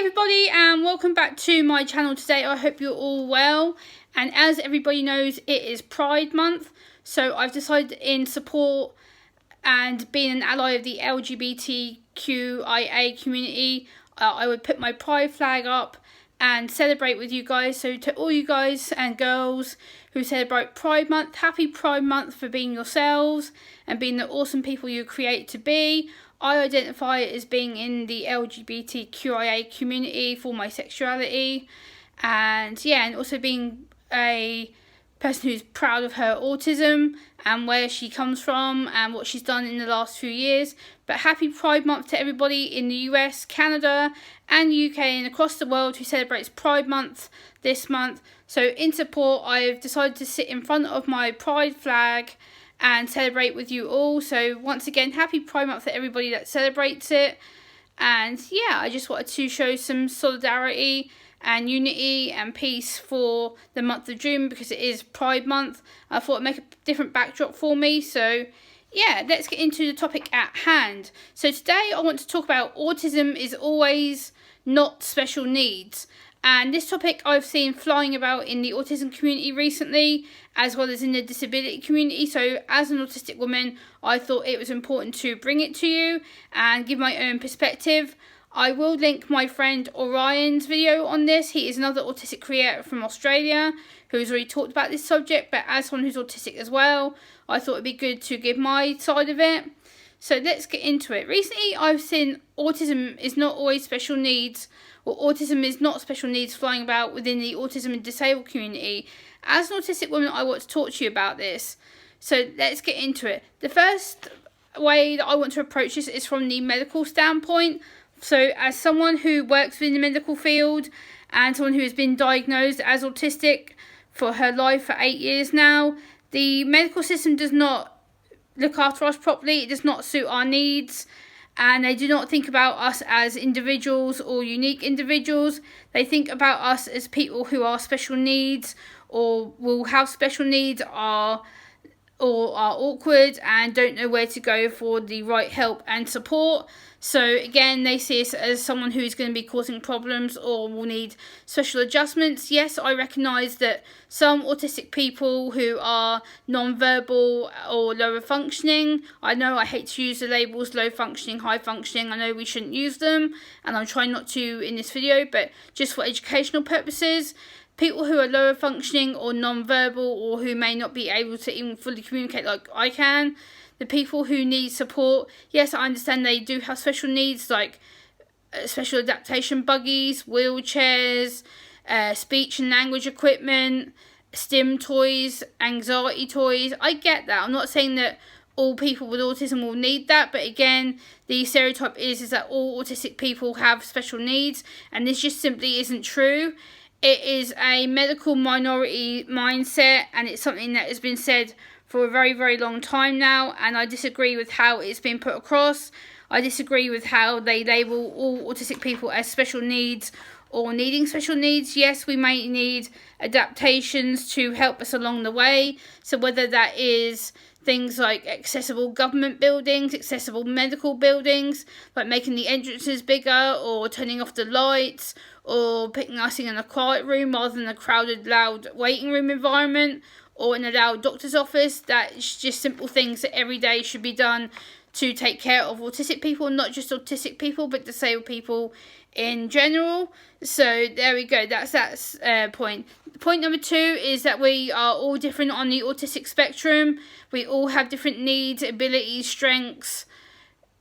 everybody, and welcome back to my channel today. I hope you're all well, and as everybody knows, it is Pride Month, so I've decided, in support and being an ally of the LGBTQIA community, I would put my pride flag up and celebrate with you guys. So to all you guys and girls who celebrate Pride Month, happy Pride Month for being yourselves and being the awesome people you create to be. I identify as being in the LGBTQIA community for my sexuality, and also being a person who's proud of her autism and where she comes from and what she's done in the last few years. But happy Pride Month to everybody in the US, Canada and UK and across the world who celebrates Pride Month this month. So in support, I've decided to sit in front of my pride flag and celebrate with you all. So once again, happy Pride Month for everybody that celebrates it. And yeah, I just wanted to show some solidarity and unity and peace for the month of June because it is Pride Month. I thought it'd make a different backdrop for me. So yeah, let's get into the topic at hand. So today I want to talk about autism is always not special needs. And this topic I've seen flying about in the autism community recently, as well as in the disability community. So as an autistic woman, I thought it was important to bring it to you and give my own perspective. I will link my friend Orion's video on this. He is another autistic creator from Australia who's already talked about this subject, but as someone who's autistic as well, I thought it'd be good to give my side of it. So let's get into it. Recently, I've seen autism is not always special needs, or autism is not special needs flying about within the autism and disabled community. As an autistic woman, I want to talk to you about this. So let's get into it. The first way that I want to approach this is from the medical standpoint. So as someone who works within the medical field and someone who has been diagnosed as autistic for her life for 8 years now, the medical system does not look after us properly. It does not suit our needs, and they do not think about us as individuals or unique individuals. They think about us as people who are special needs or will have special needs or are awkward and don't know where to go for the right help and support. So again, they see us as someone who is going to be causing problems or will need special adjustments. Yes, I recognise that some autistic people who are non-verbal or lower functioning, I know I hate to use the labels low functioning, high functioning, I know we shouldn't use them and I'm trying not to in this video, but just for educational purposes, people who are lower functioning or non-verbal or who may not be able to even fully communicate like I can, the people who need support, yes, I understand they do have special needs like special adaptation buggies, wheelchairs, speech and language equipment, STEM toys, anxiety toys. I get that. I'm not saying that all people with autism will need that, but again, the stereotype is that all autistic people have special needs, and this just simply isn't true. It is a medical minority mindset, and it's something that has been said for a very, very long time now, and I disagree with how it's been put across. I disagree with how they label all autistic people as special needs or needing special needs. Yes, we may need adaptations to help us along the way, so whether that is things like accessible government buildings, accessible medical buildings, like making the entrances bigger or turning off the lights or putting us in a quiet room rather than a crowded, loud waiting room environment or in a loud doctor's office. That's just simple things that every day should be done to take care of autistic people, not just autistic people, but disabled people in general. So there we go, that's that point. Point number 2 is that we are all different on the autistic spectrum. We all have different needs, abilities, strengths,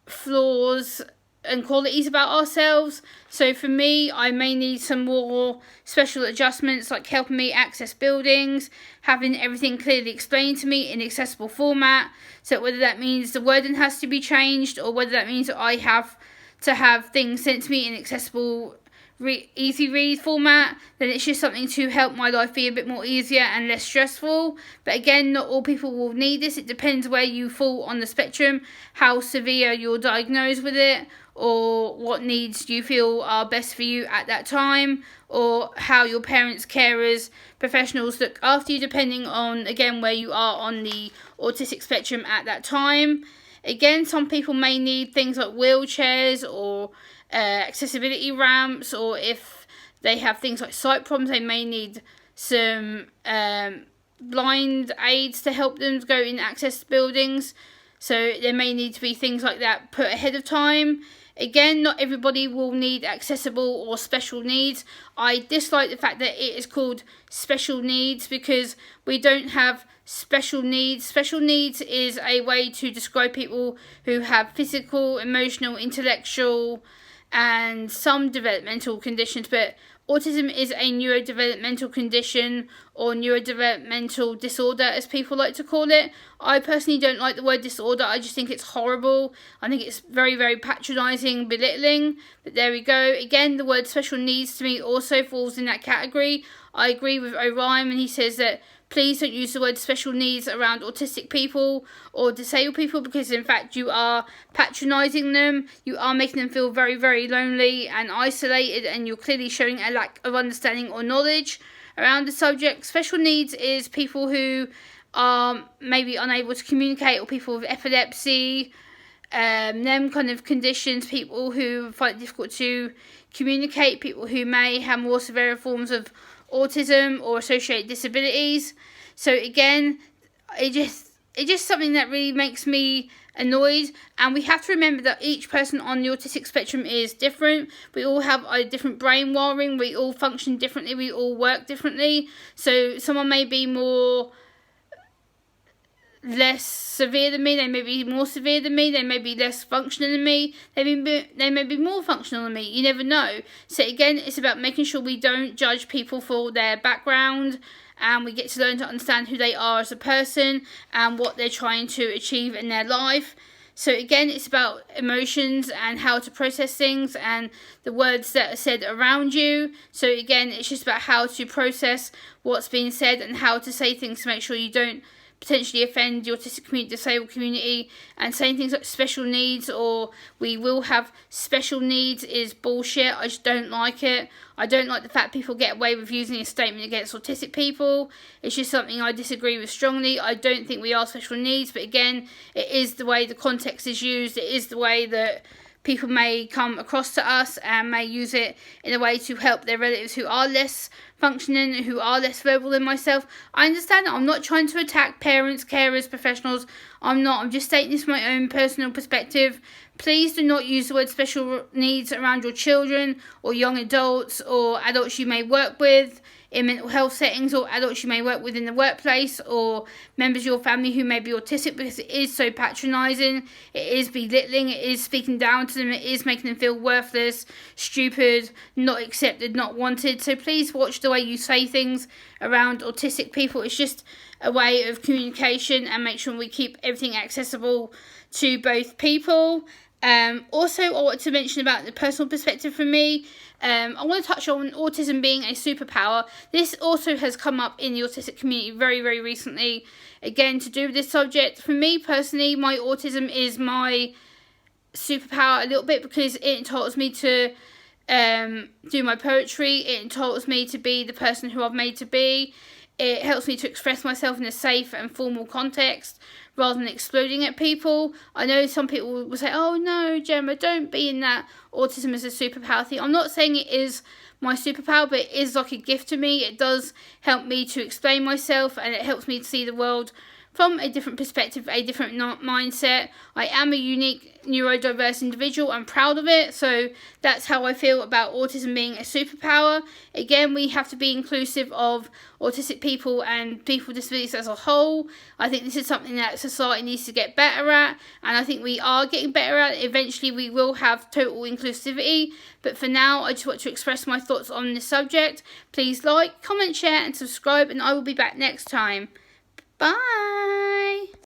flaws and qualities about ourselves. So for me, I may need some more special adjustments like helping me access buildings, having everything clearly explained to me in accessible format. So whether that means the wording has to be changed or whether that means that I have to have things sent to me in accessible easy read format, then it's just something to help my life be a bit more easier and less stressful. But again, not all people will need this. It depends where you fall on the spectrum, how severe you're diagnosed with it, or what needs you feel are best for you at that time, or how your parents, carers, professionals look after you, depending on, again, where you are on the autistic spectrum at that time. Again, some people may need things like wheelchairs or accessibility ramps, or if they have things like sight problems, they may need some blind aids to help them go in access buildings. So there may need to be things like that put ahead of time. Again, not everybody will need accessible or special needs. I dislike the fact that it is called special needs, because we don't have special needs. Special needs is a way to describe people who have physical, emotional, intellectual, and some developmental conditions, but autism is a neurodevelopmental condition, or neurodevelopmental disorder as people like to call it. I personally don't like the word disorder. I just think it's horrible. I think it's very, very patronising, belittling. But there we go. Again, the word special needs to me also falls in that category. I agree with Orion when he says that please don't use the word special needs around autistic people or disabled people, because in fact you are patronising them. You are making them feel very, very lonely and isolated, and you're clearly showing a lack of understanding or knowledge around the subject. Special needs is people who are maybe unable to communicate, or people with epilepsy, them kind of conditions, people who find it difficult to communicate, people who may have more severe forms of autism or associated disabilities. So again, it's just something that really makes me annoyed, and we have to remember that each person on the autistic spectrum is different. We all have a different brain wiring, we all function differently, we all work differently. So someone may be less severe than me, they may be more severe than me, they may be less functional than me, they may be more functional than me, you never know. So again, it's about making sure we don't judge people for their background, and we get to learn to understand who they are as a person and what they're trying to achieve in their life. So again, it's about emotions and how to process things and the words that are said around you. So again, it's just about how to process what's being said and how to say things to make sure you don't potentially offend the autistic community, disabled community. And saying things like special needs or we will have special needs is bullshit. I just don't like it. I don't like the fact people get away with using a statement against autistic people. It's just something I disagree with strongly. I don't think we are special needs, but again, it is the way the context is used. It is the way that people may come across to us and may use it in a way to help their relatives who are less functioning, who are less verbal than myself. I understand that. I'm not trying to attack parents, carers, professionals. I'm not. I'm just stating this from my own personal perspective. Please do not use the word special needs around your children or young adults or adults you may work with in mental health settings, or adults you may work with in the workplace, or members of your family who may be autistic, because it is so patronising, it is belittling, it is speaking down to them, it is making them feel worthless, stupid, not accepted, not wanted. So please watch the way you say things around autistic people. It's just a way of communication, and make sure we keep everything accessible to both people. Also, I want to mention about the personal perspective for me. I want to touch on autism being a superpower. This also has come up in the autistic community very, very recently. Again, to do with this subject, for me personally, my autism is my superpower a little bit, because it entitles me to do my poetry. It entitles me to be the person who I've made to be. It helps me to express myself in a safe and formal context rather than exploding at people. I know some people will say, oh no, Gemma, don't be in that autism is a superpower thing. I'm not saying it is my superpower, but it is like a gift to me. It does help me to explain myself, and it helps me to see the world from a different perspective, a different mindset. I am a unique neurodiverse individual. I'm proud of it. So that's how I feel about autism being a superpower. Again, we have to be inclusive of autistic people and people with disabilities as a whole. I think this is something that society needs to get better at, and I think we are getting better at it. Eventually we will have total inclusivity, but for now I just want to express my thoughts on this subject. Please like, comment, share and subscribe, and I will be back next time. Bye.